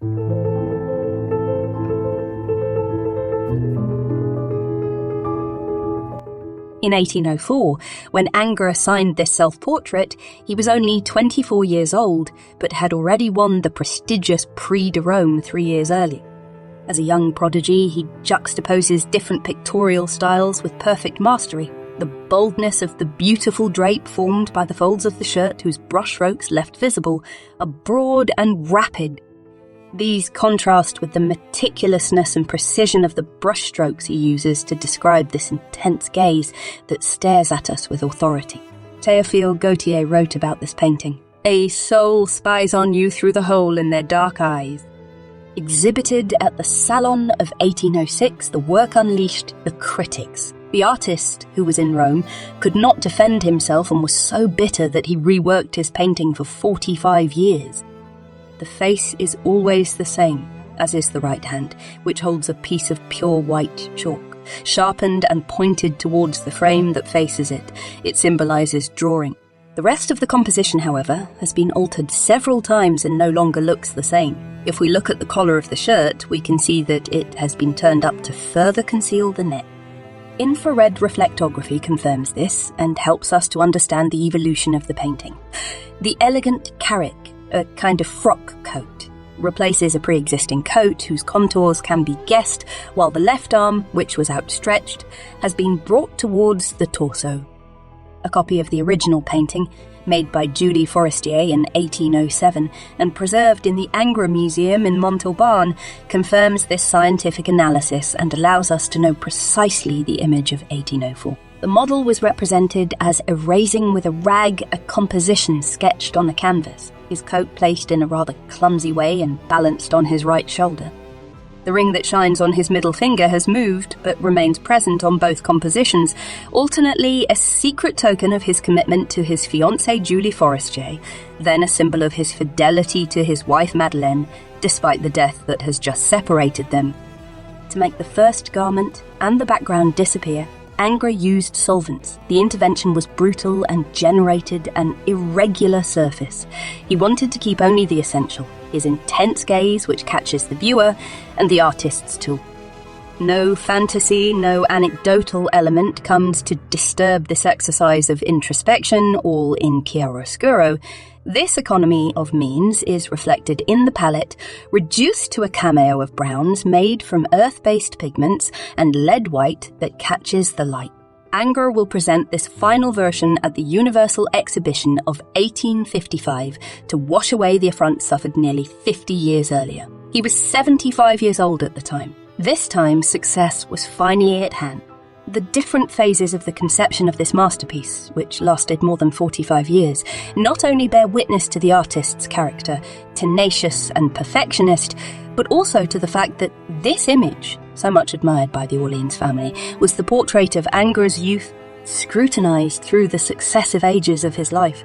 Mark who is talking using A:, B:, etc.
A: In 1804, when Ingres signed this self-portrait, he was only 24 years old, but had already won the prestigious Prix de Rome 3 years earlier. As a young prodigy, he juxtaposes different pictorial styles with perfect mastery. The boldness of the beautiful drape formed by the folds of the shirt whose brushstrokes left visible are broad and rapid. These contrast with the meticulousness and precision of the brushstrokes he uses to describe this intense gaze that stares at us with authority. Théophile Gautier wrote about this painting, "A soul spies on you through the hole in their dark eyes." Exhibited at the Salon of 1806, the work unleashed the critics. The artist, who was in Rome, could not defend himself and was so bitter that he reworked his painting for 45 years. The face is always the same, as is the right hand, which holds a piece of pure white chalk, sharpened and pointed towards the frame that faces it. It symbolizes drawing. The rest of the composition, however, has been altered several times and no longer looks the same. If we look at the collar of the shirt, we can see that it has been turned up to further conceal the neck. Infrared reflectography confirms this and helps us to understand the evolution of the painting. The elegant carrick, a kind of frock coat, replaces a pre-existing coat whose contours can be guessed, while the left arm, which was outstretched, has been brought towards the torso. A copy of the original painting, made by Julie Forestier in 1807 and preserved in the Ingres Museum in Montauban, confirms this scientific analysis and allows us to know precisely the image of 1804. The model was represented as erasing with a rag a composition sketched on a canvas, his coat placed in a rather clumsy way and balanced on his right shoulder. The ring that shines on his middle finger has moved, but remains present on both compositions, alternately a secret token of his commitment to his fiancée Julie Forestier, then a symbol of his fidelity to his wife Madeleine, despite the death that has just separated them. To make the first garment and the background disappear, Ingres used solvents. The intervention was brutal and generated an irregular surface. He wanted to keep only the essential, his intense gaze which catches the viewer, and the artist's tool. No fantasy, no anecdotal element comes to disturb this exercise of introspection, all in chiaroscuro. This economy of means is reflected in the palette, reduced to a cameo of browns made from earth-based pigments and lead white that catches the light. Ingres will present this final version at the Universal Exhibition of 1855 to wash away the affront suffered nearly 50 years earlier. He was 75 years old at the time. This time, success was finally at hand. The different phases of the conception of this masterpiece, which lasted more than 45 years, not only bear witness to the artist's character, tenacious and perfectionist, but also to the fact that this image, so much admired by the Orleans family, was the portrait of Ingres' youth, scrutinized through the successive ages of his life.